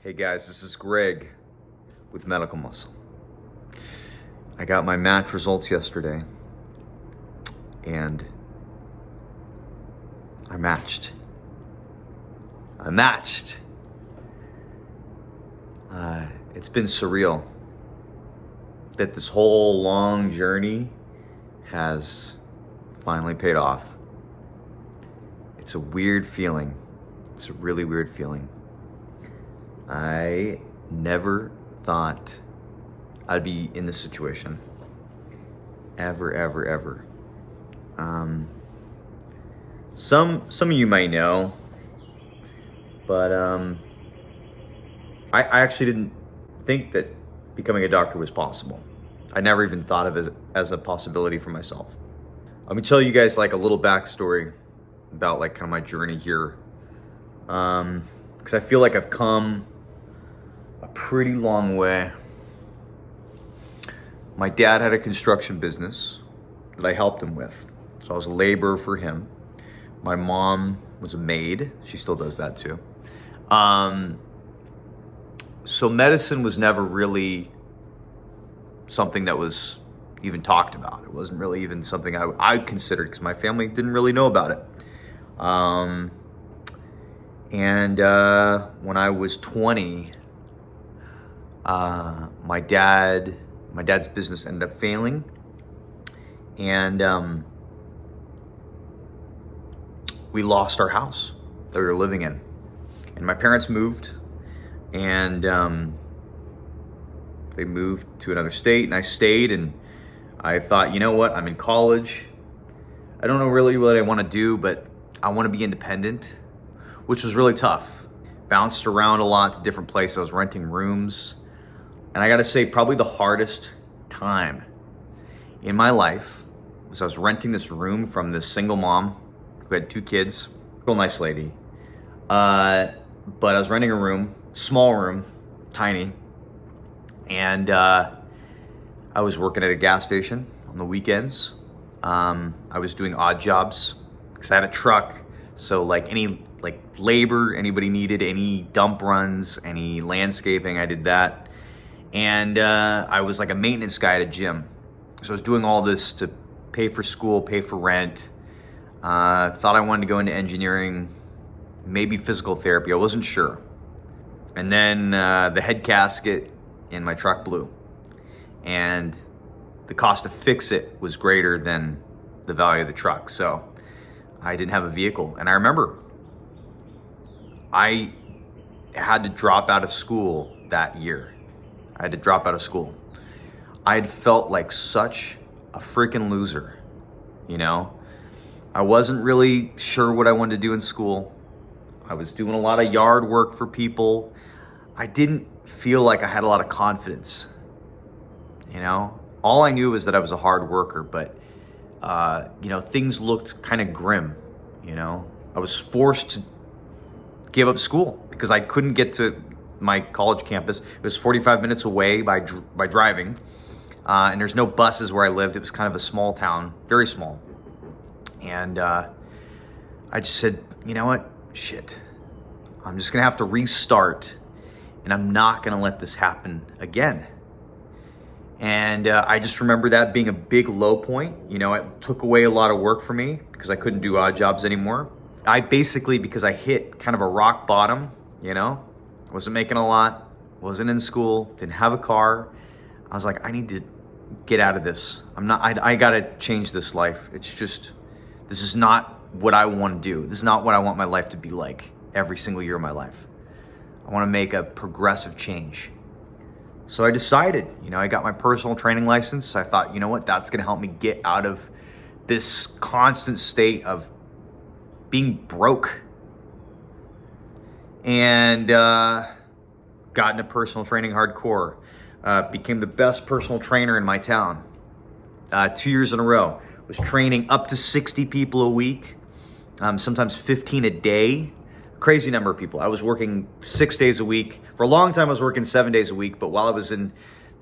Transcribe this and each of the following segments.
Hey guys, this is Greg with Medical Muscle. I got my match results yesterday and I matched. It's been surreal that this whole long journey has finally paid off. It's a weird feeling. It's a really weird feeling. I never thought I'd be in this situation. Ever. Some of you might know, but I actually didn't think that becoming a doctor was possible. I never even thought of it as a possibility for myself. Let me tell you guys like a little backstory about like kind of my journey here. Because I feel like I've come a pretty long way. My dad had a construction business that I helped him with. So I was a laborer for him. My mom was a maid. She still does that too. So medicine was never really something that was even talked about. It wasn't really even something I considered because my family didn't really know about it. And when I was 20, my dad's business ended up failing, and we lost our house that we were living in. And my parents moved, and they moved to another state, and I stayed, and I thought, you know what, I'm in college. I don't know really what I want to do, but I want to be independent, which was really tough. Bounced around a lot to different places. I was renting rooms. And I gotta say, probably the hardest time in my life was I was renting this room from this single mom who had 2 kids, real nice lady. But I was renting a room, small room, tiny. And I was working at a gas station on the weekends. I was doing odd jobs because I had a truck. So like any labor anybody needed, any dump runs, any landscaping, I did that. And I was like a maintenance guy at a gym. So I was doing all this to pay for school, pay for rent. Thought I wanted to go into engineering, maybe physical therapy. I wasn't sure. And then the head gasket in my truck blew. And the cost to fix it was greater than the value of the truck. So I didn't have a vehicle. And I remember I had to drop out of school that year. I had to drop out of school. I had felt like such a freaking loser, you know? I wasn't really sure what I wanted to do in school. I was doing a lot of yard work for people. I didn't feel like I had a lot of confidence, you know? All I knew was that I was a hard worker, but, things looked kind of grim, you know? I was forced to give up school because I couldn't get to my college campus. It was 45 minutes away by driving, and there's no buses where I lived. It was kind of a small town, very small. And I just said, you know what? Shit. I'm just gonna have to restart, and I'm not gonna let this happen again. And I just remember that being a big low point. You know, it took away a lot of work for me because I couldn't do odd jobs anymore. Because I hit kind of a rock bottom, you know? Wasn't making a lot, wasn't in school, didn't have a car. I was like, I need to get out of this. I gotta change this life. This is not what I want to do. This is not what I want my life to be like every single year of my life. I want to make a progressive change. So I decided, I got my personal training license. I thought, you know what, that's gonna help me get out of this constant state of being broke. And got into personal training hardcore. Became the best personal trainer in my town. 2 years in a row. Was training up to 60 people a week, sometimes 15 a day. Crazy number of people. I was working 6 days a week. For a long time, I was working 7 days a week. But while I was in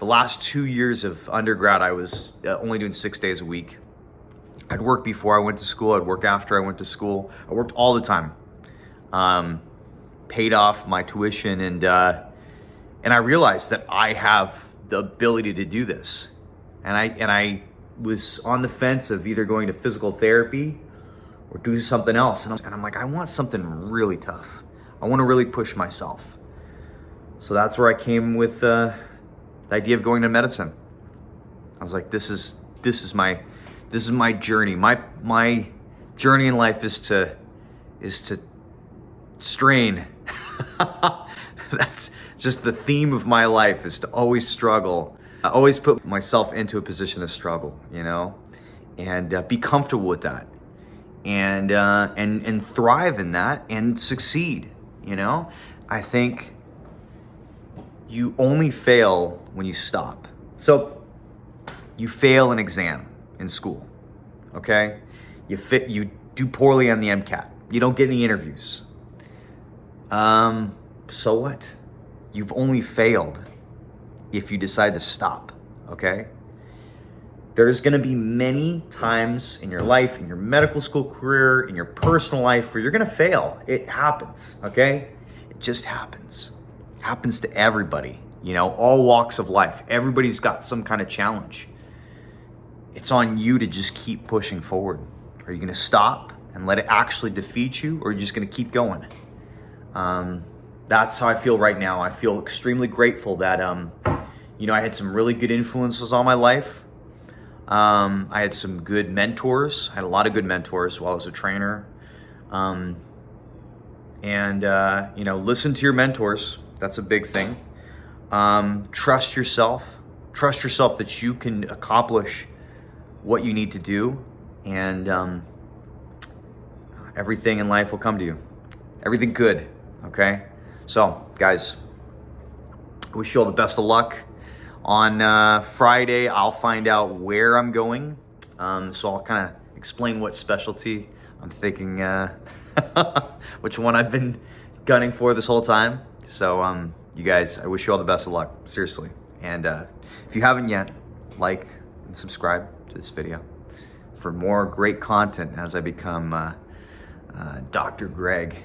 the last 2 years of undergrad, I was only doing 6 days a week. I'd work before I went to school. I'd work after I went to school. I worked all the time. Paid off my tuition, and And I realized that I have the ability to do this. And I was on the fence of either going to physical therapy or do something else. And I'm like, I want something really tough. I want to really push myself. So that's where I came with the idea of going to medicine. I was like, this is my journey. My journey in life is to strain. That's just the theme of my life, is to always struggle. I always put myself into a position of struggle, you know, and be comfortable with that, and thrive in that and succeed. You know, I think you only fail when you stop. So you fail an exam in school, okay? You do poorly on the MCAT. You don't get any interviews. So what? You've only failed if you decide to stop, okay? There's gonna be many times in your life, in your medical school career, in your personal life, where you're gonna fail. It happens, okay? It just happens. It happens to everybody, you know, all walks of life. Everybody's got some kind of challenge. It's on you to just keep pushing forward. Are you gonna stop and let it actually defeat you, or are you just gonna keep going? That's how I feel right now. I feel extremely grateful that, you know, I had some really good influences on my life. I had some good mentors. I had a lot of good mentors while I was a trainer. You know, listen to your mentors. That's a big thing. Trust yourself. Trust yourself that you can accomplish what you need to do, and everything in life will come to you. Everything good, okay? So, guys, I wish you all the best of luck. On Friday, I'll find out where I'm going. So I'll kind of explain what specialty I'm thinking, which one I've been gunning for this whole time. So, you guys, I wish you all the best of luck, seriously. And if you haven't yet, like and subscribe to this video for more great content as I become Dr. Greg.